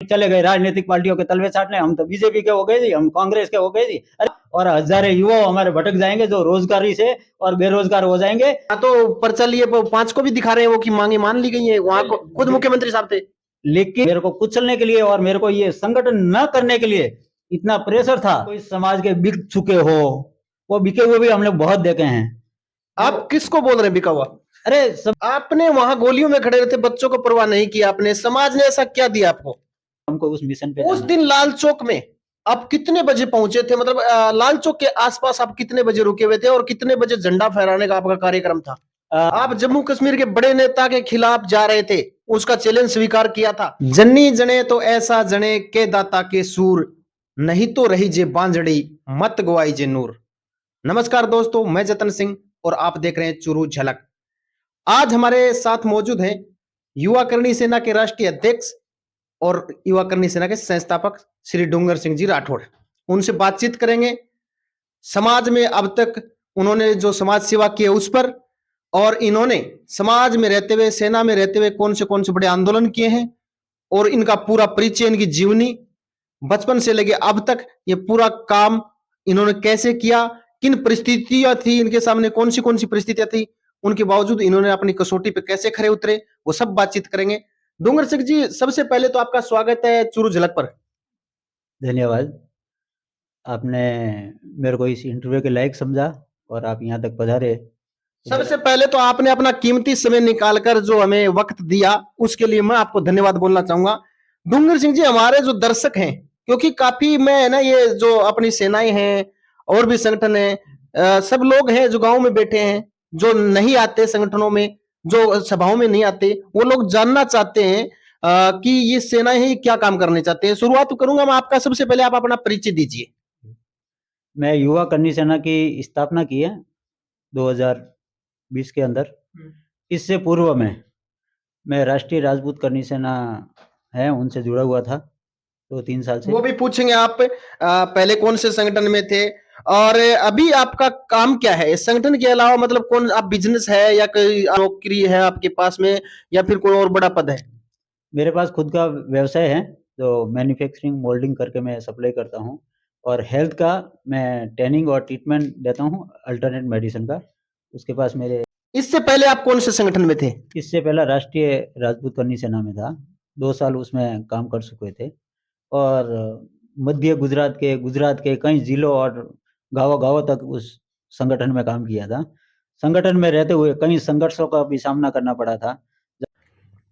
चले गए राजनीतिक पार्टियों के तलवे साटने, हम तो बीजेपी के हो गए जी, हम कांग्रेस के हो गए जी। अरे और हजारों युवा हमारे भटक जाएंगे जो रोजगारी से और बेरोजगार हो जाएंगे। तो पर्चा लिए 5 को भी दिखा रहे हैं वो कि मांगे मान ली गई है, वहां को खुद मुख्यमंत्री साहब थे। लेकिन मेरे को कुचलने के लिए और मेरे को ये संगठन न करने के लिए इतना प्रेशर था। कोई समाज के बिक चुके हो, वो बिके हुए भी हमने बहुत देखे हैं। आप किसको बोल रहे हैं बिका हुआ? अरे सब आपने वहां गोलियों में खड़े रहते, बच्चों को परवाह नहीं किया आपने। समाज ने ऐसा क्या दिया आपको? हमको उस मिशन पे उस दिन लाल चौक में आप कितने बजे पहुंचे थे? मतलब लाल चौक के आसपास आप कितने बजे रुके हुए थे और कितने बजे झंडा फहराने का आपका कार्यक्रम था? आप जम्मू कश्मीर के बड़े नेता के खिलाफ जा रहे थे, उसका चैलेंज स्वीकार किया था। जन्नी जने तो ऐसा जने के दाता के सूर, नहीं तो रही जे बांझड़ी मत गवाई जे नूर। नमस्कार दोस्तों, मैं जतन सिंह और आप देख रहे हैं चुरू झलक। आज हमारे साथ मौजूद हैं युवा करणी सेना के राष्ट्रीय अध्यक्ष और युवा करणी सेना के संस्थापक श्री डूंगर सिंह जी राठौड़। उनसे बातचीत करेंगे समाज में अब तक उन्होंने जो समाज सेवा की है उस पर, और इन्होंने समाज में रहते हुए, सेना में रहते हुए कौन से बड़े आंदोलन किए हैं और इनका पूरा परिचय, इनकी जीवनी बचपन से लेके अब तक ये पूरा काम इन्होंने कैसे किया, किन परिस्थितियां थी इनके सामने, कौन सी परिस्थितियां थी, उनके बावजूद इन्होंने अपनी कसौटी पे कैसे खरे उतरे, वो सब बातचीत करेंगे। डूंगर सिंह जी, सबसे पहले तो आपका स्वागत है चुरू झलक पर। धन्यवाद। आपने मेरे को इस इंटरव्यू के लायक समझा और आप यहाँ तक पधारे। सबसे पहले तो आपने अपना कीमती समय निकालकर जो हमें वक्त दिया, उसके लिए मैं आपको धन्यवाद बोलना चाहूंगा। डूंगर सिंह जी, हमारे जो दर्शक हैं, क्योंकि काफी मैं है ना, ये जो अपनी सेनाएं हैं और भी संगठन है, सब लोग हैं जो गांव में बैठे हैं, जो नहीं आते संगठनों में, जो सभाओं में नहीं आते, वो लोग जानना चाहते हैं कि ये सेनाएं हैं, क्या काम करने चाहते हैं। शुरुआत करूंगा मैं आपका, सबसे पहले आप अपना परिचय दीजिए। मैं युवा करणी सेना की स्थापना की है 2020 के अंदर। इससे पूर्व में मैं राष्ट्रीय राजपूत करणी सेना है उनसे जुड़ा हुआ था 2-3 साल से। वो भी पूछेंगे आप पहले कौन से संगठन में थे और अभी आपका काम क्या है इस संगठन के अलावा? मतलब कौन, आप बिजनेस है या कोई नौकरी है आपके पास में, या फिर कोई और बड़ा पद है? मेरे पास खुद का व्यवसाय है, जो मैन्युफैक्चरिंग मोल्डिंग करके मैं सप्लाई करता हूँ, और हेल्थ का मैं ट्रेनिंग और ट्रीटमेंट देता हूँ, अल्टरनेट मेडिसिन का। उसके पास मेरे इससे पहले आप कौन से संगठन में थे? इससे पहला राष्ट्रीय राजपूत करनी सेना में था, 2 साल उसमें काम कर चुके थे। और मध्य गुजरात के कई जिलों और गाँव-गाँव तक उस संगठन में काम किया था। संगठन में रहते हुए कई संघर्षों का भी सामना करना पड़ा था।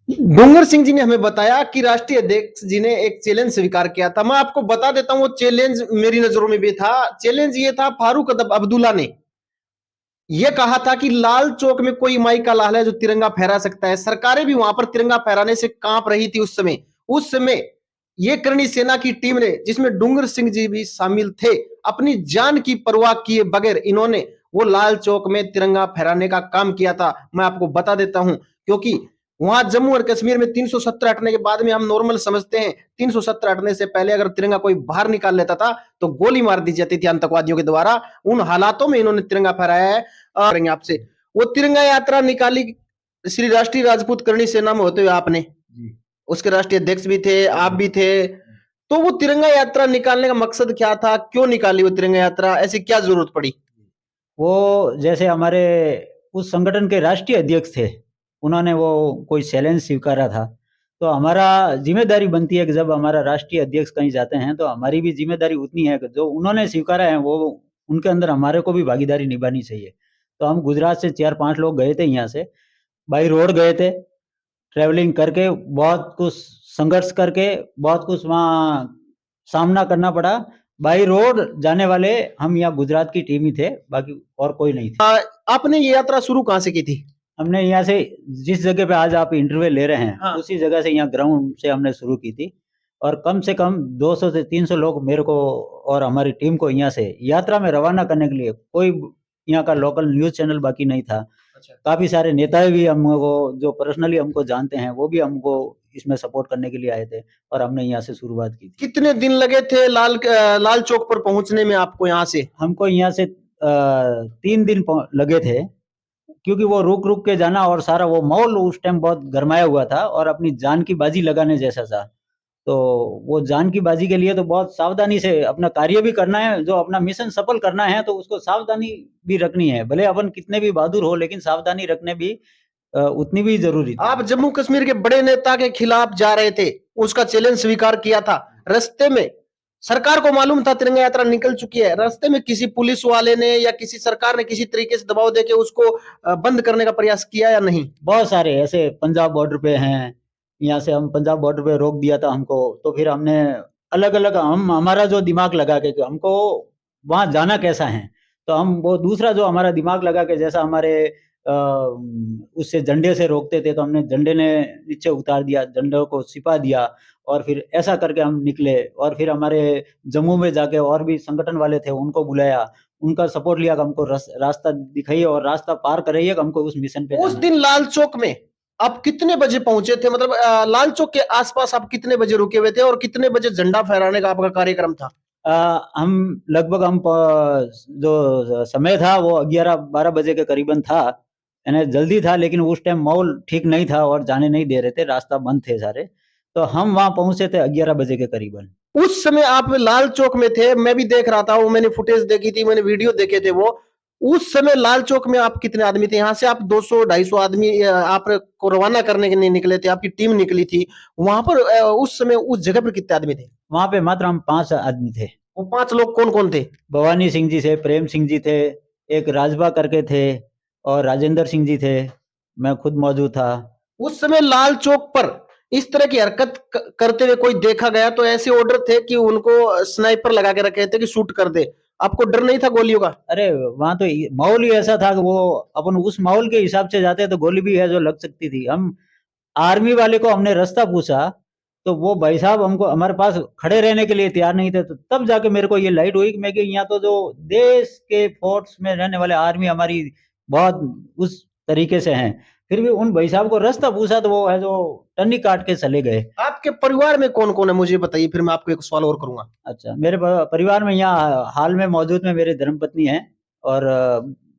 डूंगर सिंह जी ने हमें बताया कि राष्ट्रीय अध्यक्ष जी ने एक चैलेंज स्वीकार किया था। मैं आपको बता देता हूँ, वो चैलेंज मेरी नजरों में भी था। चैलेंज ये था, फारूक अब्दुल्ला ने यह कहा था कि लाल चौक में कोई माई का लाल है जो तिरंगा फहरा सकता है। सरकारें भी वहां पर तिरंगा फहराने से कांप रही थी उस समय ये करणी सेना की टीम ने, जिसमें डूंगर सिंह जी भी शामिल थे, अपनी जान की परवाह किए बगैर इन्होंने वो लाल चौक में तिरंगा फहराने का काम किया था। मैं आपको बता देता हूं, क्योंकि वहां जम्मू और कश्मीर में 370 हटने के बाद में हम नॉर्मल समझते हैं, 370 हटने से पहले अगर तिरंगा कोई बाहर निकाल लेता था तो गोली मार दी जाती थी आतंकवादियों के द्वारा। उन हालातों में इन्होंने तिरंगा फहराया है। और आपसे वो तिरंगा यात्रा निकाली श्री राष्ट्रीय राजपूत करणी सेना में होते हुए आपने, उसके राष्ट्रीय अध्यक्ष भी थे, आप भी थे। तो वो तिरंगा यात्रा निकालने का मकसद क्या था? क्यों निकाली वो तिरंगा यात्रा? ऐसी क्या जरूरत पड़ी? वो जैसे हमारे उस संगठन के राष्ट्रीय अध्यक्ष थे, उन्होंने वो कोई चैलेंज स्वीकारा था, तो हमारा जिम्मेदारी बनती है कि जब हमारा राष्ट्रीय अध्यक्ष कहीं जाते हैं तो हमारी भी जिम्मेदारी उतनी है कि जो उन्होंने स्वीकारा है वो उनके अंदर हमारे को भी भागीदारी निभानी चाहिए। तो हम गुजरात से 4-5 लोग गए थे, यहाँ से बाई रोड गए थे, ट्रैवलिंग करके, बहुत कुछ संघर्ष करके, बहुत कुछ वहाँ सामना करना पड़ा। बाई रोड जाने वाले हम यहाँ गुजरात की टीम ही थे, बाकी और कोई नहीं थी। आपने ये यात्रा शुरू कहाँ से की थी? हमने यहाँ से, जिस जगह पे आज आप इंटरव्यू ले रहे हैं, हाँ। उसी जगह से, यहाँ ग्राउंड से हमने शुरू की थी। और कम से कम 200 से 300 लोग मेरे को और हमारी टीम को यहाँ से यात्रा में रवाना करने के लिए, कोई यहाँ का लोकल न्यूज चैनल बाकी नहीं था। अच्छा। काफी सारे नेता भी हमको, जो पर्सनली हमको जानते हैं, वो भी हमको इसमें सपोर्ट करने के लिए आए थे और हमने यहाँ से शुरुआत की थी। कितने दिन लगे थे लाल चौक पर पहुंचने में आपको? यहाँ से हमको यहाँ से 3 दिन लगे थे, क्योंकि वो रुक के जाना और सारा वो माहौल उस टाइम बहुत गरमाया हुआ था और अपनी जान की बाजी लगाने जैसा था। तो वो जान की बाजी के लिए तो बहुत सावधानी से अपना कार्य भी करना है, जो अपना मिशन सफल करना है तो उसको सावधानी भी रखनी है। भले अपन कितने भी बहादुर हो, लेकिन सावधानी रखने भी उतनी भी जरूरी थी। आप जम्मू कश्मीर के बड़े नेता के खिलाफ जा रहे थे, उसका चैलेंज स्वीकार किया था। रास्ते में सरकार को मालूम था तिरंगा यात्रा निकल चुकी है, रास्ते में किसी पुलिस वाले ने या किसी सरकार ने किसी तरीके से दबाव देके उसको बंद करने का प्रयास किया या नहीं? बहुत सारे ऐसे पंजाब बॉर्डर पे हैं, यहाँ से हम पंजाब बॉर्डर पे रोक दिया था हमको, तो फिर हमने अलग अलग हम हमारा जो दिमाग लगा के कि हमको वहाँ जाना कैसा है, तो हम वो दूसरा जो हमारा दिमाग लगा के जैसा हमारे उससे झंडे से रोकते थे, तो हमने झंडे ने नीचे उतार दिया, झंडों को छिपा दिया, और फिर ऐसा करके हम निकले। और फिर हमारे जम्मू में जाके और भी संगठन वाले थे, उनको बुलाया, उनका सपोर्ट लिया कि हमको रास्ता दिखाइए और रास्ता पार कराइए कि हमको उस मिशन पे उस जाना है। दिन लाल चौक में आप कितने बजे पहुंचे थे? मतलब लाल चौक के आसपास आप कितने बजे रुके हुए थे और कितने बजे झंडा फहराने का आपका कार्यक्रम था? हम लगभग जो समय था वो 11-12 बजे के करीबन था, यानी जल्दी था, लेकिन उस टाइम माहौल ठीक नहीं था और जाने नहीं दे रहे थे, रास्ता बंद थे सारे, तो हम वहाँ पहुंचे थे 11 बजे के करीबन। उस समय आप लाल चौक में थे, मैं भी देख रहा था, वो मैंने फुटेज देखी थी, मैंने वीडियो देखे थे वो। उस समय लाल चौक में आप कितने आदमी थे? यहाँ से आप 200-250 आदमी आप को रवाना करने के लिए निकले थे, आपकी टीम निकली थी। वहां पर उस समय उस जगह पर कितने आदमी थे? वहाँ पे मात्र हम 5 आदमी थे। वो 5 लोग कौन कौन थे? भवानी सिंह जी थे, प्रेम सिंह जी थे, एक राजबा करके थे, और राजेंद्र सिंह जी थे, मैं खुद मौजूद था। उस समय लाल चौक पर इस तरह की हरकत करते हुए कोई देखा गया तो ऐसे ऑर्डर थे कि उनको स्नाइपर लगा के रखे थे कि शूट कर दे, आपको डर नहीं था गोलियों का? अरे वहां तो माहौल ही ऐसा था कि वो अपन उस माहौल के हिसाब से जाते तो गोली भी है जो लग सकती थी। हम आर्मी वाले को हमने रास्ता पूछा, तो वो भाई साहब हमको हमारे पास खड़े रहने के लिए तैयार नहीं थे, तो तब जाके मेरे को ये लाइट हुई कि मैं कि यहाँ तो जो देश के फोर्स में रहने वाले आर्मी हमारी बहुत उस तरीके से हैं, फिर भी उन भाई साहब को रास्ता पूछा तो वो है जो टन्नी काट के चले गए। आपके परिवार में कौन कौन है मुझे बताइए, फिर मैं आपको एक सवाल और करूंगा। अच्छा, मेरे परिवार में यहाँ हाल में मौजूद में मेरे धर्मपत्नी हैं, और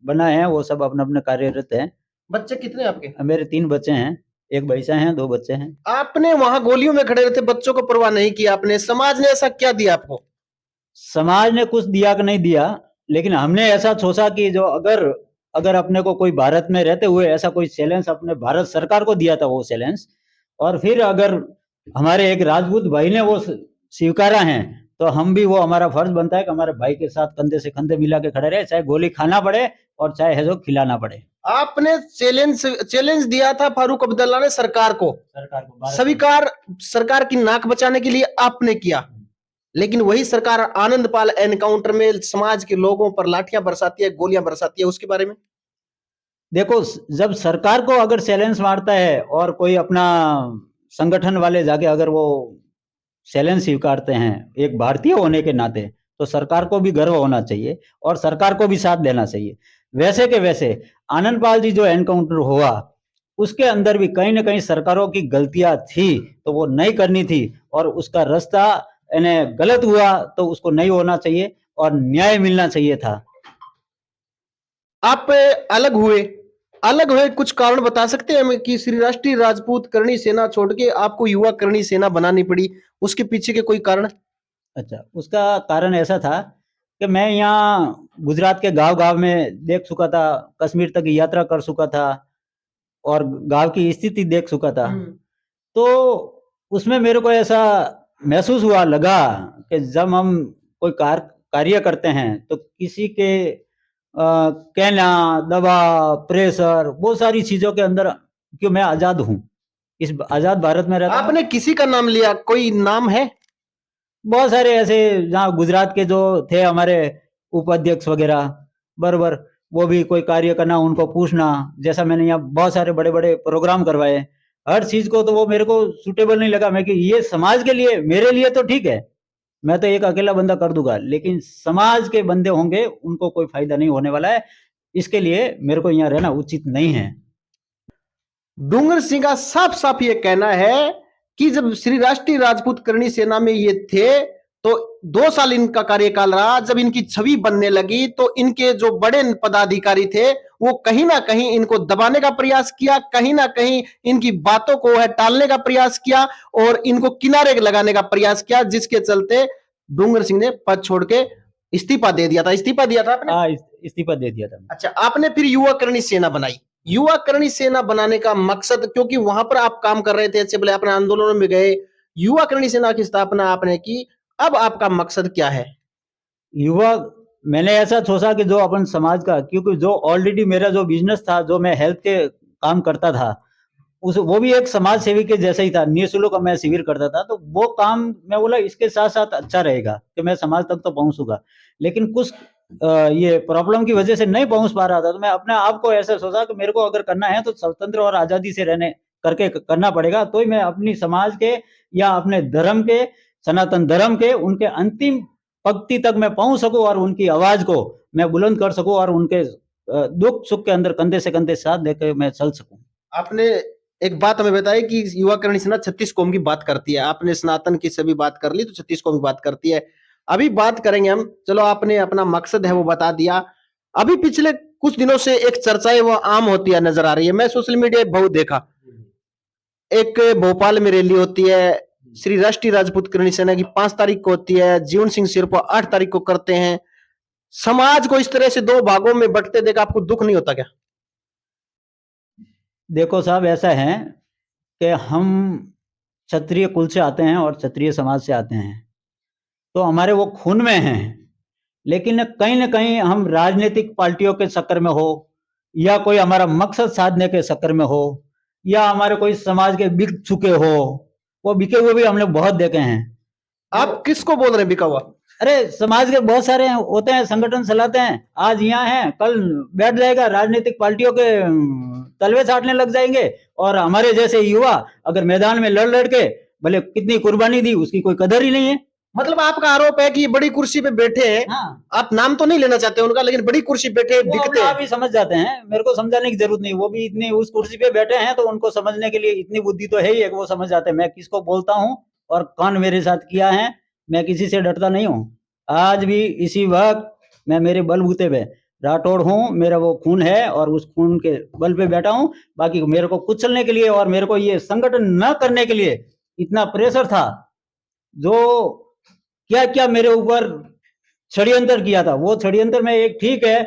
बना है, वो सब अपना अपना कार्यरत हैं। बच्चे कितने आपके? मेरे 3 बच्चे हैं, 1 भैंसा है, 2 बच्चे हैं। आपने वहां गोलियों में खड़े रहते बच्चों को परवाह नहीं की आपने, समाज ने ऐसा क्या दिया आपको? समाज ने कुछ दिया कि नहीं दिया, लेकिन हमने ऐसा सोचा कि जो अगर अगर अपने को कोई भारत में रहते हुए ऐसा कोई चैलेंज अपने भारत सरकार को दिया था वो चैलेंज, और फिर अगर हमारे एक राजपूत भाई ने वो स्वीकारा है, तो हम भी वो हमारा फर्ज बनता है कि हमारे भाई के साथ कंधे से कंधे मिला के खड़े रहे, चाहे गोली खाना पड़े और चाहे है जो खिलाना पड़े। आपने चैलेंज दिया था फारूक अब्दुल्ला ने सरकार को, स्वीकार सरकार की नाक बचाने के लिए आपने किया, लेकिन वही सरकार आनंदपाल एनकाउंटर में समाज के लोगों पर लाठियां बरसाती है, गोलियां बरसाती है, उसके बारे में? देखो, जब सरकार को अगर चैलेंज मारता है और कोई अपना संगठन वाले जाके अगर वो चैलेंज स्वीकारते हैं एक भारतीय होने के नाते, तो सरकार को भी गर्व होना चाहिए और सरकार को भी साथ देना चाहिए। वैसे के वैसे आनंदपाल जी जो एनकाउंटर हुआ, उसके अंदर भी कहीं ना कहीं सरकारों की गलतियां थी, तो वो नहीं करनी थी, और उसका रास्ता यानी गलत हुआ तो उसको नहीं होना चाहिए और न्याय मिलना चाहिए था। आप अलग हुए कुछ कारण बता सकते हैं हमें कि श्री राष्ट्रीय राजपूत करणी सेना छोड़ के आपको युवा करणी सेना बनानी पड़ी, उसके पीछे के कोई कारण? अच्छा, उसका कारण ऐसा था कि मैं यहाँ गुजरात के गांव-गांव में देख चुका था, कश्मीर तक की यात्रा कर चुका था और गांव की स्थिति देख चुका था। तो उसमें मेरे को ऐसा महसूस हुआ लगा कि जब हम कोई कार्य करते हैं तो किसी के कहना, दबाव, प्रेशर, वो सारी चीज़ों के अंदर क्यों मैं आज़ाद हूँ, इस आज़ाद भारत में रहता हूँ। आपने किसी का नाम लिया, कोई नाम है? बहुत सारे ऐसे जहाँ गुजरात के जो थे हमारे उपाध्यक्ष वगैरह, बराबर, वो भी कोई कार्य करना उनको पूछना, जैसा मैंने यहाँ बहुत सारे बड़े बड़े प्रोग्राम करवाए, हर चीज को तो वो मेरे को सुटेबल नहीं लगा। मैं कि ये समाज के लिए, मेरे लिए तो ठीक है, मैं तो एक अकेला बंदा कर दूंगा, लेकिन समाज के बंदे होंगे उनको कोई फायदा नहीं होने वाला है, इसके लिए मेरे को यहाँ रहना उचित नहीं है। डूंगर सिंह का साफ साफ ये कहना है कि जब श्री राष्ट्रीय राजपूत करणी सेना में ये थे तो 2 साल इनका कार्यकाल रहा। जब इनकी छवि बनने लगी तो इनके जो बड़े पदाधिकारी थे वो कहीं ना कहीं इनको दबाने का प्रयास किया, कहीं ना कहीं इनकी बातों को है टालने का प्रयास किया और इनको किनारे लगाने का प्रयास किया, जिसके चलते डूंगर सिंह ने पद छोड़ के इस्तीफा दे दिया था। इस्तीफा दिया था आपने? हाँ, इस्तीफा दे दिया था। अच्छा, आपने फिर युवा करणी सेना बनाई। युवा करणी सेना बनाने का मकसद, क्योंकि वहां पर आप काम कर रहे थे, अच्छे भले अपने आंदोलनों में गए, युवा करणी सेना की स्थापना आपने की, अब आपका मकसद क्या है? युवा, मैंने ऐसा सोचा कि जो अपन समाज का, क्योंकि जो ऑलरेडी मेरा जो बिजनेस था, जो मैं हेल्थ के काम करता था, उस वो भी एक समाज सेवी के जैसा ही था, निःशुल्क मैं शिविर करता था, तो वो काम मैं बोला इसके साथ साथ अच्छा रहेगा कि मैं समाज तक तो पहुंचूंगा, लेकिन कुछ ये प्रॉब्लम की वजह से नहीं पहुंच पा रहा था। तो मैं अपने आप को ऐसा सोचा कि मेरे को अगर करना है तो स्वतंत्र और आजादी से रहने करके करना पड़ेगा, तो ही मैं अपनी समाज के या अपने धर्म के, सनातन धर्म के, उनके अंतिम पंक्ति तक मैं पहुंच सकूं और उनकी आवाज को मैं बुलंद कर सकूं और उनके दुख सुख के अंदर कंधे से कंधे साथ देकर मैं चल सकूं। आपने एक बात हमें बताई कि युवा करणी सेना 36 कौम की बात करती है। आपने सनातन की सभी बात कर ली, तो 36 कौम की बात करती है। अभी बात करेंगे हम, चलो आपने अपना मकसद है वो बता दिया। अभी पिछले कुछ दिनों से एक चर्चाएं वो आम होती है नजर आ रही है, मैं सोशल मीडिया बहुत देखा। एक भोपाल में रैली होती है, श्री राष्ट्रीय राजपूत करणी सेना की 5 तारीख को होती है, जीवन सिंह सिरपा 8 तारीख को करते हैं। समाज को इस तरह से 2 भागों में बंटते देख आपको दुख नहीं होता क्या? देखो साहब, ऐसा है कि हम क्षत्रिय कुल से आते हैं और क्षत्रिय समाज से आते हैं, तो हमारे वो खून में हैं। लेकिन कहीं ना कहीं हम राजनीतिक पार्टियों के चक्कर में हो, या कोई हमारा मकसद साधने के चक्कर में हो, या हमारे कोई समाज के बिक चुके हो, वो बिके हुए भी हमने बहुत देखे हैं। आप किसको बोल रहे हैं बिका हुआ? अरे समाज के बहुत सारे होते हैं, संगठन चलाते हैं, आज यहाँ हैं, कल बैठ जाएगा, राजनीतिक पार्टियों के तलवे चाटने लग जाएंगे, और हमारे जैसे युवा अगर मैदान में लड़ लड़ के भले कितनी कुर्बानी दी, उसकी कोई कदर ही नहीं है। मतलब आपका आरोप है कि ये बड़ी कुर्सी पे बैठे हैं। हाँ, आप नाम तो नहीं लेना चाहते उनका, लेकिन बड़ी कुर्सी बैठे वो दिखते अपने आप हैं। ही समझ जाते हैं, मेरे को समझाने की जरूरत नहीं। वो भी इतनी उस कुर्सी पे बैठे हैं, तो उनको समझने के लिए इतनी बुद्धि तो है ही, है कि वो समझ जाते हैं मैं किसको बोलता हूँ और कौन मेरे साथ किया है। मैं किसी से डरता नहीं हूँ। आज भी इसी वक्त मैं मेरे बलबूते पे राठौड़ हूँ, मेरा वो खून है और उस खून के बल पे बैठा हूँ। बाकी मेरे को कुचलने के लिए और मेरे को ये संगठन न करने के लिए इतना प्रेशर था, जो क्या क्या मेरे ऊपर षड्यंत्र किया था, वो षड्यंत्र में एक, ठीक है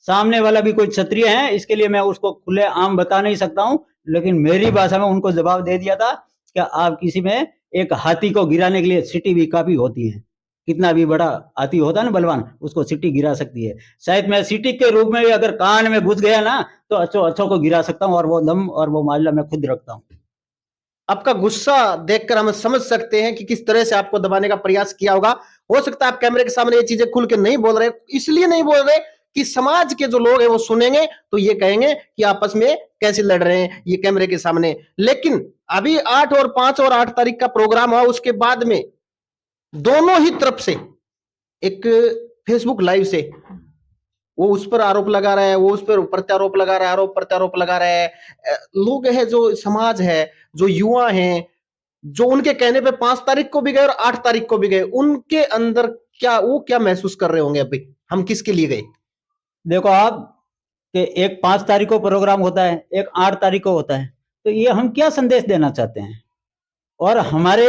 सामने वाला भी कोई क्षत्रिय है, इसके लिए मैं उसको खुले आम बता नहीं सकता हूँ, लेकिन मेरी भाषा में उनको जवाब दे दिया था कि आप किसी में एक हाथी को गिराने के लिए सीटी भी काफी होती है, कितना भी बड़ा हाथी होता है ना बलवान, उसको सीटी गिरा सकती है। शायद मैं सीटी के रूप में भी अगर कान में घुस गया ना, तो अच्छो अच्छो को गिरा सकता हूँ, और वो दम और वो मामला मैं खुद रखता हूँ। आपका गुस्सा देखकर हम समझ सकते हैं कि किस तरह से आपको दबाने का प्रयास किया होगा। हो सकता है आप कैमरे के सामने ये चीजें खुल के नहीं बोल रहे, इसलिए नहीं बोल रहे कि समाज के जो लोग हैं वो सुनेंगे तो ये कहेंगे कि आपस में कैसे लड़ रहे हैं ये कैमरे के सामने। लेकिन अभी 8 और 5 और 8 तारीख का प्रोग्राम हुआ, उसके बाद में दोनों ही तरफ से एक फेसबुक लाइव से वो उस पर आरोप लगा रहा है, वो उस पर प्रत्यारोप लगा रहा है, आरोप प्रत्यारोप लगा रहा है। लोग है, जो समाज है, जो युवा हैं, जो उनके कहने पे 5 तारीख को भी गए और 8 तारीख को भी गए, उनके अंदर क्या वो क्या महसूस कर रहे होंगे अभी, हम किसके लिए गए? देखो आप, कि एक 5 तारीख को प्रोग्राम होता है, एक 8 तारीख को होता है, तो ये हम क्या संदेश देना चाहते हैं? और हमारे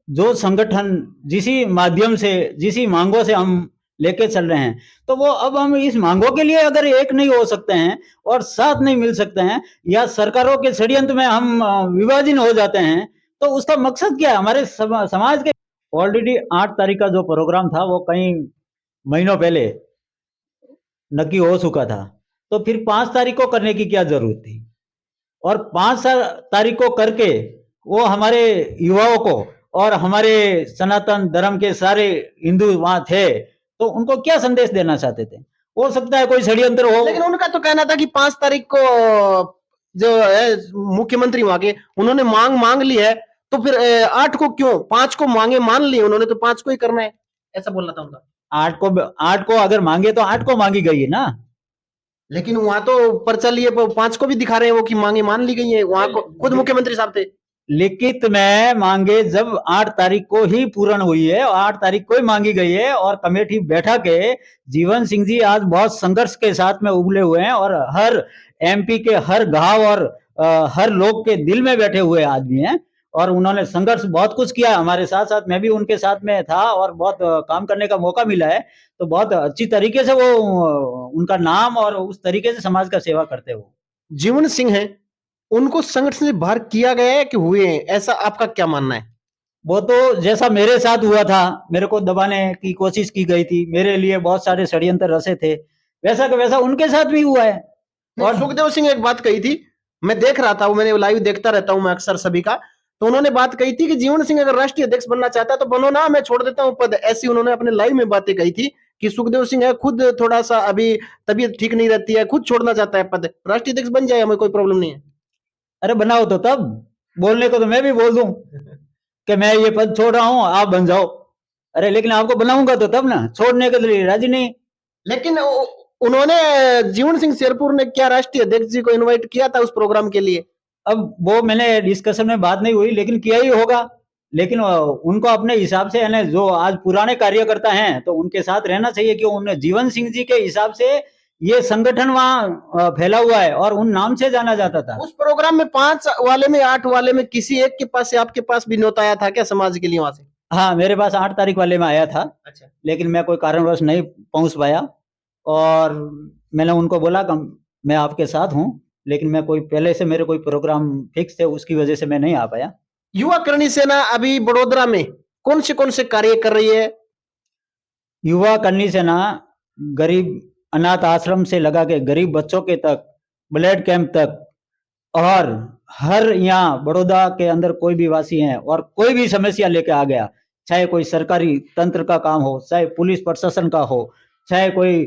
जो संगठन जिसी माध्यम से, जिसी मांगों से हम लेके चल रहे हैं, तो वो अब हम इस मांगों के लिए अगर एक नहीं हो सकते हैं और साथ नहीं मिल सकते हैं, या सरकारों के षड्यंत्र में हम विभाजन हो जाते हैं, तो उसका मकसद क्या है? हमारे समाज के ऑलरेडी 8 तारीख का जो प्रोग्राम था वो कई महीनों पहले नक्की हो चुका था, तो फिर 5 तारीख को करने की क्या जरूरत थी? और 5 तारीख को करके वो हमारे युवाओं को और हमारे सनातन धर्म के सारे हिंदू वहां थे, तो उनको क्या संदेश देना चाहते थे? हो सकता है कोई षड्यंत्र हो। लेकिन उनका तो कहना था कि 5 तारीख को जो है मुख्यमंत्री वहां के, उन्होंने मांग ली है, तो फिर 8 को क्यों, 5 को मांगे मान ली उन्होंने, तो 5 को ही करना है, ऐसा बोलना था उनका। 8 को अगर मांगे तो 8 को मांगी गई है ना। लेकिन वहां तो पर्चा लिए 5 को भी दिखा रहे हैं वो कि मांगे मान ली गई है, वहां को खुद मुख्यमंत्री साहब थे। लिखित में मांगे जब 8 तारीख को ही पूर्ण हुई है और 8 तारीख को ही मांगी गई है और कमेटी बैठक के जीवन सिंह जी आज बहुत संघर्ष के साथ में उबले हुए हैं और हर एमपी के हर गांव और हर लोग के दिल में बैठे हुए आदमी हैं और उन्होंने संघर्ष बहुत कुछ किया हमारे साथ साथ। मैं भी उनके साथ में था और बहुत काम करने का मौका मिला है। तो बहुत अच्छी तरीके से वो उनका नाम और उस तरीके से समाज का सेवा करते हो। जीवन सिंह है, उनको संगठन से बाहर किया गया है कि हुए हैं, ऐसा आपका क्या मानना है? वो तो जैसा मेरे साथ हुआ था, मेरे को दबाने की कोशिश की गई थी, मेरे लिए बहुत सारे षड्यंत्र रचे थे, वैसा का वैसा उनके साथ भी हुआ है। और सुखदेव सिंह एक बात कही थी, मैं देख रहा था, वो मैंने लाइव देखता रहता हूं मैं अक्सर सभी का, तो उन्होंने बात कही थी कि जीवन सिंह अगर राष्ट्रीय अध्यक्ष बनना चाहता है तो बनो ना, मैं छोड़ देता हूं पद। ऐसी उन्होंने अपने लाइव में बातें कही थी कि सुखदेव सिंह है खुद थोड़ा सा अभी तबीयत ठीक नहीं रहती है, खुद छोड़ना चाहता है पद, राष्ट्रीय अध्यक्ष बन जाए, हमें कोई प्रॉब्लम नहीं है। अरे बनाओ तो तब, बोलने को तो मैं भी बोल दूं कि मैं ये पद छोड़ रहा हूं, आप बन जाओ। अरे लेकिन आपको बनाऊंगा तो तब ना, छोड़ने के लिए राजी नहीं। लेकिन उन्होंने जीवन सिंह शेरपुर ने क्या राष्ट्रीय अध्यक्ष जी को इनवाइट किया था उस प्रोग्राम के लिए? अब वो मैंने डिस्कशन में बात नहीं हुई, लेकिन किया ही होगा। लेकिन उनको अपने हिसाब से यानी जो आज पुराने कार्यकर्ता हैं तो उनके साथ रहना चाहिए, क्यों उन्हें जीवन सिंह जी के हिसाब से ये संगठन वहां फैला हुआ है और उन नाम से जाना जाता था। उस प्रोग्राम में 5 वाले में 8 वाले में किसी एक के पास से आपके पास भी न्योता आया था क्या समाज के लिए वहां से? हाँ, मेरे पास 8 तारीख वाले में आया था। अच्छा। लेकिन मैं कोई कारणवश नहीं पहुंच पाया और मैंने उनको बोला कि मैं आपके साथ हूं, लेकिन मैं कोई पहले से मेरे कोई प्रोग्राम फिक्स थे, उसकी वजह से मैं नहीं आ पाया। युवा करणी सेना अभी बड़ोदरा में कौन से कार्य कर रही है? युवा करनी सेना गरीब अनाथ आश्रम से लगा के गरीब बच्चों के तक, ब्लड कैंप तक, और हर यहाँ बड़ौदा के अंदर कोई भी वासी हैं और कोई भी समस्या लेके आ गया, चाहे कोई सरकारी तंत्र का काम हो, चाहे पुलिस प्रशासन का हो, चाहे कोई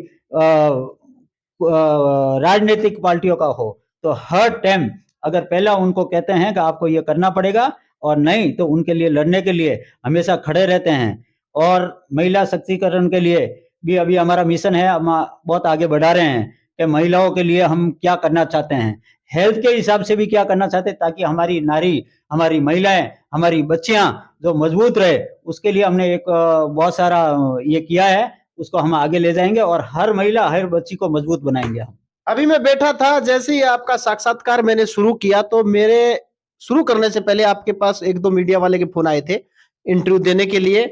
राजनीतिक पार्टियों का हो, तो हर टाइम अगर पहला उनको कहते हैं कि आपको ये करना पड़ेगा और नहीं तो उनके लिए लड़ने के लिए हमेशा खड़े रहते हैं। और महिला सशक्तिकरण के लिए भी अभी हमारा मिशन है, हम बहुत आगे बढ़ा रहे हैं कि महिलाओं के लिए हम क्या करना चाहते हैं, हेल्थ के हिसाब से भी क्या करना चाहते हैं, ताकि हमारी नारी, हमारी महिलाएं, हमारी बच्चियां जो मजबूत रहे, उसके लिए हमने एक बहुत सारा ये किया है, उसको हम आगे ले जाएंगे और हर महिला हर बच्ची को मजबूत बनाएंगे हम। अभी मैं बैठा था, जैसे ही आपका साक्षात्कार मैंने शुरू किया तो मेरे शुरू करने से पहले आपके पास 1-2 मीडिया वाले के फोन आए थे इंटरव्यू देने के लिए,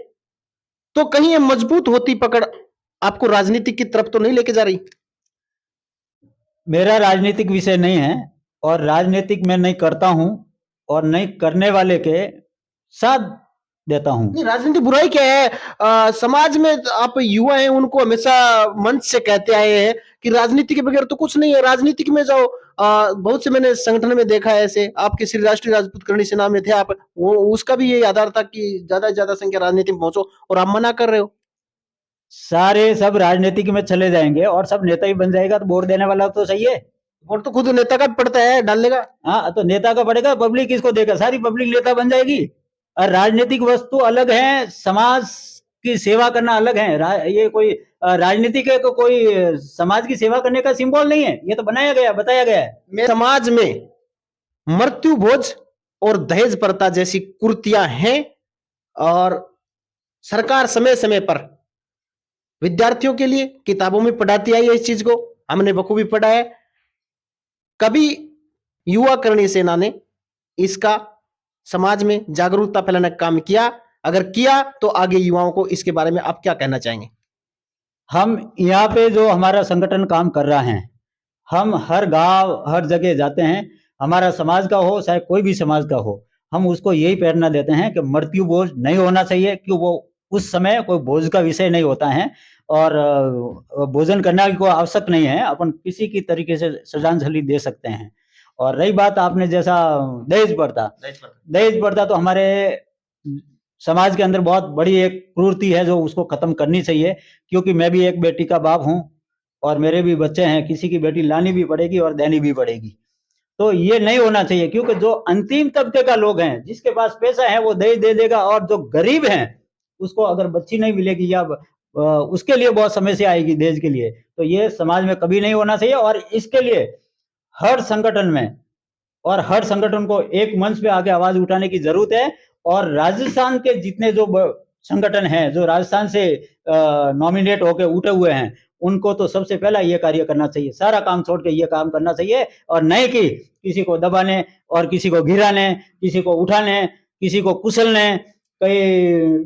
तो कहीं ये मजबूत होती पकड़ आपको राजनीति की तरफ तो नहीं लेके जा रही? मेरा राजनीतिक विषय नहीं है और राजनीतिक मैं नहीं करता हूं और नहीं करने वाले के साथ देता हूं। नहीं, राजनीति बुराई क्या है? समाज में आप युवा हैं, उनको हमेशा मंच से कहते आए हैं कि राजनीति के बगैर तो कुछ नहीं है, राजनीतिक में जाओ। बहुत से मैंने संगठन में देखा है ऐसे, आपके श्री राष्ट्रीय राजपूत करणी सेना में थे आप, वो उसका भी यही आधार था कि ज्यादा से ज्यादा संख्या राजनीति में पहुंचो, और आप मना कर रहे हो। सारे सब राजनीतिक में चले जाएंगे और सब नेता ही बन जाएगा तो वोट देने वाला तो सही है। वोट तो खुद नेता का पड़ता है, डालने का। हाँ, तो नेता का पड़ेगा, पब्लिक किसको देगा? सारी पब्लिक नेता बन जाएगी। और राजनीतिक वस्तु अलग है, समाज की सेवा करना अलग है। ये कोई राजनीतिक है, कोई समाज की सेवा करने का सिंबल नहीं है, ये तो बनाया गया, बताया गया है। समाज में मृत्यु भोज और दहेज प्रथा जैसी कुरीतियां हैं और सरकार समय समय पर विद्यार्थियों के लिए किताबों में पढ़ाती आई है इस चीज को, हमने बखूबी पढ़ा है। कभी युवा करणी सेना ने इसका समाज में जागरूकता फैलाने का काम किया? अगर किया तो आगे युवाओं को इसके बारे में आप क्या कहना चाहेंगे? हम यहाँ पे जो हमारा संगठन काम कर रहा है, हम हर गांव हर जगह जाते हैं, हमारा समाज का हो चाहे कोई भी समाज का हो, हम उसको यही प्रेरणा देते हैं कि मृत्यु बोझ नहीं होना चाहिए, क्यों वो उस समय कोई बोझ का विषय नहीं होता है और भोजन करना की कोई आवश्यक नहीं है, अपन किसी की तरीके से श्रद्धांजलि दे सकते हैं। और रही बात आपने जैसा दहेज प्रथा तो हमारे समाज के अंदर बहुत बड़ी एक प्रवृत्ति है जो उसको खत्म करनी चाहिए, क्योंकि मैं भी एक बेटी का बाप हूं और मेरे भी बच्चे हैं, किसी की बेटी लानी भी पड़ेगी और देनी भी पड़ेगी। तो ये नहीं होना चाहिए, क्योंकि जो अंतिम तबके का लोग हैं, जिसके पास पैसा है वो दहेज दे देगा, और जो गरीब हैं उसको अगर बच्ची नहीं मिलेगी या उसके लिए बहुत समस्या आएगी दहेज के लिए, तो ये समाज में कभी नहीं होना चाहिए। और इसके लिए हर संगठन में और हर संगठन को एक मंच पे आके आवाज उठाने की जरूरत है। और राजस्थान के जितने जो संगठन हैं, जो राजस्थान से नॉमिनेट होके उठे हुए हैं, उनको तो सबसे पहला ये कार्य करना चाहिए, सारा काम छोड़ के ये काम करना चाहिए, और नहीं कि किसी को दबाने और किसी को गिराने, किसी को उठाने, किसी को कुचलने, कहीं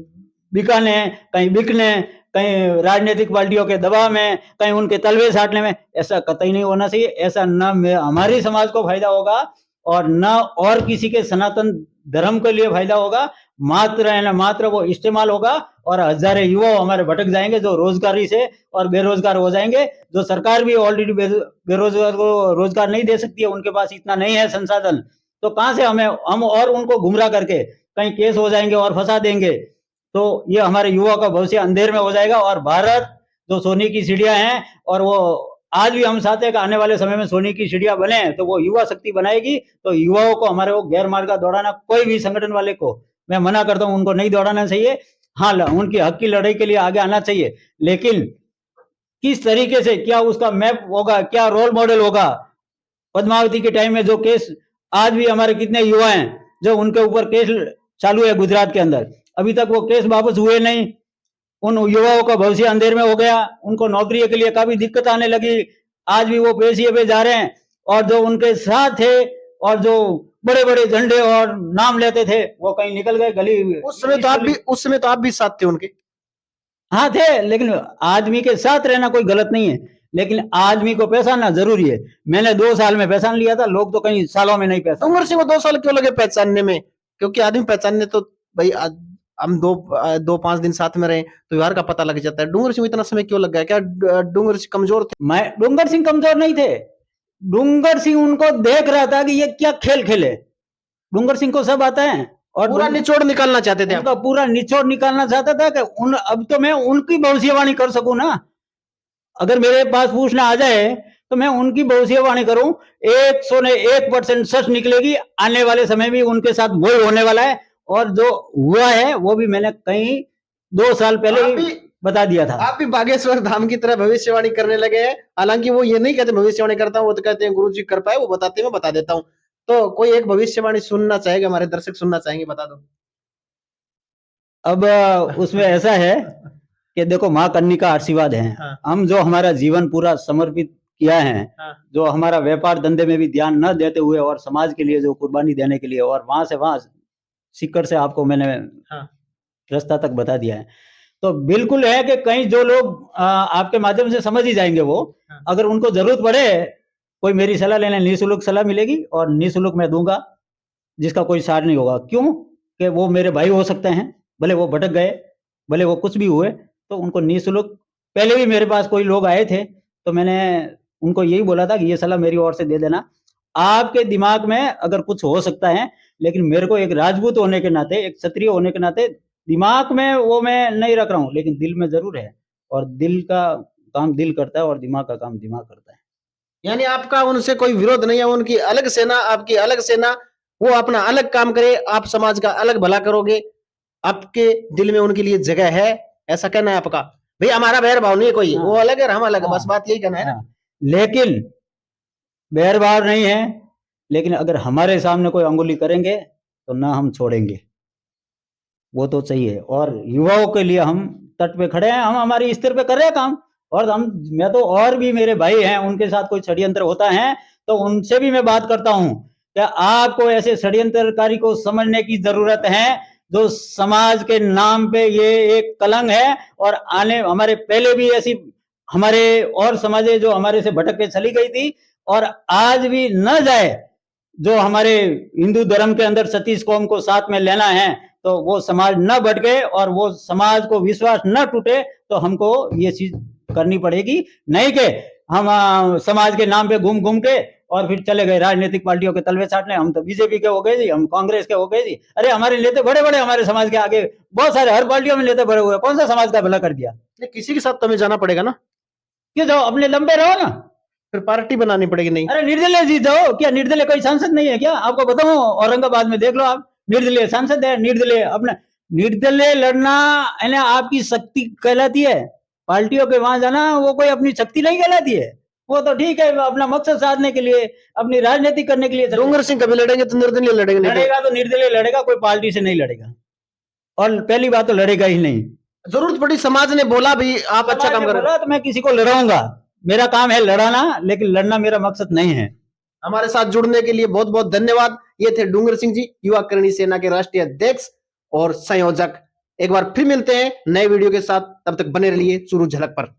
बिकाने, कहीं बिकने, कहीं राजनीतिक पार्टियों के दबाव में, कहीं उनके तलवे साटने में, ऐसा कतई नहीं होना चाहिए। ऐसा न हमारी समाज को फायदा होगा और न और किसी के सनातन धर्म के लिए फायदा होगा। मात्र है ना, मात्र वो इस्तेमाल होगा और हजारों युवा हमारे भटक जाएंगे, जो रोजगारी से और बेरोजगार हो जाएंगे। जो सरकार भी ऑलरेडी बेरोजगार को रोजगार नहीं दे सकती है, उनके पास इतना नहीं है संसाधन, तो कहां से हम और उनको गुमराह करके कहीं केस हो जाएंगे और फंसा देंगे, तो ये हमारे युवा का भविष्य अंधेर में हो जाएगा। और भारत जो सोने की चिड़िया है, और वो आज भी हम चाहते हैं कि आने वाले समय में सोने की चिड़िया बने, तो वो युवा शक्ति बनाएगी। तो युवाओं को हमारे वो गैर मार्ग का दौड़ाना, कोई भी संगठन वाले को मैं मना करता हूं, उनको नहीं दौड़ाना चाहिए। हाँ, उनकी हक की लड़ाई के लिए आगे आना चाहिए, लेकिन किस तरीके से, क्या उसका मैप होगा, क्या रोल मॉडल होगा। पद्मावती के टाइम में जो केस, आज भी हमारे कितने युवा हैं जो उनके ऊपर केस चालू है गुजरात के अंदर, अभी तक वो केस वापस हुए नहीं। उन युवाओं का भविष्य अंधेर में हो गया, उनको नौकरी के लिए काफी दिक्कत आने लगी। आज भी वो पेशिए पे जा रहे हैं, और जो उनके साथ थे और जो बड़े बड़े झंडे और नाम लेते थे, वो कहीं निकल गए गली। उस समय तो आप भी साथ थे उनके। हाँ थे, लेकिन आदमी के साथ रहना कोई गलत नहीं है, लेकिन आदमी को पहचानना जरूरी है। मैंने 2 साल में पहचान लिया था, लोग तो कई सालों में नहीं पहचान। डूंगर सिंह को 2 साल क्यों लगे पहचानने में? क्योंकि आदमी पहचानने तो भाई हम 2-5 दिन साथ में रहे तो व्यवहार का पता लग जाता है। डूंगर सिंह इतना समय क्यों लग गया? क्या डूंगर सिंह कमजोर थे? मैं डूंगर सिंह कमजोर नहीं थे। डूंगर सिंह उनको देख रहा था कि ये क्या खेल खेले। डूंगर सिंह को सब आता है, और पूरा निचोड़ निकालना चाहते थे। उनका पूरा निचोड़ निकालना चाहता था कि अब तो मैं उनकी भविष्यवाणी कर सकूं ना। अगर मेरे पास पूछना आ जाए तो मैं उनकी भविष्यवाणी करूं, 101% सच निकलेगी। आने वाले समय में उनके साथ वही होने वाला है, और जो हुआ है वो भी मैंने कहीं 2 साल पहले ही बता दिया था। आप भी बागेश्वर धाम की तरह भविष्यवाणी करने लगे हैं। हालांकि वो ये नहीं कहते भविष्यवाणी करता हूँ, वो तो कहते हैं गुरु जी कर पाए, वो बताते हैं, मैं बता देता हूँ। तो कोई एक भविष्यवाणी सुनना चाहेगा, हमारे दर्शक सुनना चाहेंगे, बता दो। अब उसमें ऐसा है कि देखो, माँ कन्नी का आशीर्वाद है। हाँ। हम जो हमारा जीवन पूरा समर्पित किया है, हाँ। जो हमारा व्यापार धंधे में भी ध्यान न देते हुए और समाज के लिए जो कुर्बानी देने के लिए, और वहां से वहां सीकर से आपको मैंने हाँ। रास्ता तक बता दिया है। तो बिल्कुल है कि कहीं जो लोग आपके माध्यम से समझ ही जाएंगे, वो हाँ। अगर उनको जरूरत पड़े, कोई मेरी सलाह लेने, निःशुल्क सलाह मिलेगी और निःशुल्क मैं दूंगा, जिसका कोई सार नहीं होगा। क्यों? कि वो मेरे भाई हो सकते हैं, भले वो भटक गए, भले वो कुछ भी हुए, तो उनको निःशुल्क। पहले भी मेरे पास कोई लोग आए थे, तो मैंने उनको यही बोला था कि ये सलाह मेरी ओर से दे देना। आपके दिमाग में अगर कुछ हो सकता है, लेकिन मेरे को एक राजपूत होने के नाते, एक क्षत्रिय होने के नाते, दिमाग में वो मैं नहीं रख रहा हूँ, लेकिन दिल में जरूर है। और दिल का काम दिल करता है और दिमाग का काम दिमाग करता है। यानी आपका उनसे कोई विरोध नहीं है, उनकी अलग सेना, आपकी अलग सेना, वो अपना अलग काम करे, आप समाज का अलग भला करोगे, आपके दिल में उनके लिए जगह है, ऐसा कहना है आपका। भाई हमारा बैर भाव नहीं है कोई, वो अलग है हम अलग है, बस बात यही कहना है ना। लेकिन बैर भाव नहीं है, लेकिन अगर हमारे सामने कोई अंगुली करेंगे तो ना हम छोड़ेंगे, वो तो चाहिए। और युवाओं के लिए हम तट पे खड़े हैं, हम हमारी स्तर पे कर रहे हैं काम। और मैं तो, और भी मेरे भाई हैं, उनके साथ कोई षड्यंत्र होता है तो उनसे भी मैं बात करता हूं कि आपको ऐसे षड्यंत्रकारी को समझने की जरूरत है, जो समाज के नाम पे ये एक कलंक है। और आने हमारे पहले भी ऐसी हमारे और समाजें जो हमारे से भटक के चली गई थी, और आज भी न जाए, जो हमारे हिंदू धर्म के अंदर सतीश कौम को साथ में लेना है, तो वो समाज न भटके और वो समाज को विश्वास न टूटे, तो हमको ये चीज करनी पड़ेगी। नहीं कि हम समाज के नाम पे घूम घूम के और फिर चले गए राजनीतिक पार्टियों के तलवे चाटने। हम तो बीजेपी के हो गए जी, हम कांग्रेस के हो गए जी। अरे हमारे नेता बड़े बड़े, हमारे समाज के आगे बहुत सारे, हर पार्टियों में नेता बड़े हुए, कौन सा समाज का भला कर दिया? किसी के साथ तो हमें जाना पड़ेगा ना। क्यों जाओ, अपने लंबे रहो ना, फिर पार्टी बनानी पड़ेगी। नहीं, अरे निर्दलीय जीत जाओ। क्या निर्दलीय कोई सांसद नहीं है क्या? आपको बताऊं, औरंगाबाद में देख लो आप, निर्दलीय सांसद है। निर्दलीय अपना निर्दलीय लड़ना आपकी शक्ति कहलाती है। पार्टियों के वहां जाना वो कोई अपनी शक्ति नहीं कहलाती है, वो तो ठीक है, वो अपना मकसद साधने के लिए, अपनी राजनीति करने के लिए डोंगर सिंह कभी लड़ेंगे तो निर्दलीय लड़ेंगे, नहीं लड़ेगा तो निर्दलीय लड़ेगा, कोई पार्टी से नहीं लड़ेगा, और पहली बात तो लड़ेगा ही नहीं। जरूरत पड़ी समाज ने बोला भी आप अच्छा काम कर रहे हो तो मैं किसी को लड़ाऊंगा, मेरा काम है लड़ाना, लेकिन लड़ना मेरा मकसद नहीं है। हमारे साथ जुड़ने के लिए बहुत बहुत धन्यवाद। ये थे डूंगर सिंह जी, युवा करणी सेना के राष्ट्रीय अध्यक्ष और संयोजक। एक बार फिर मिलते हैं नए वीडियो के साथ, तब तक बने रहिए सुरू झलक पर।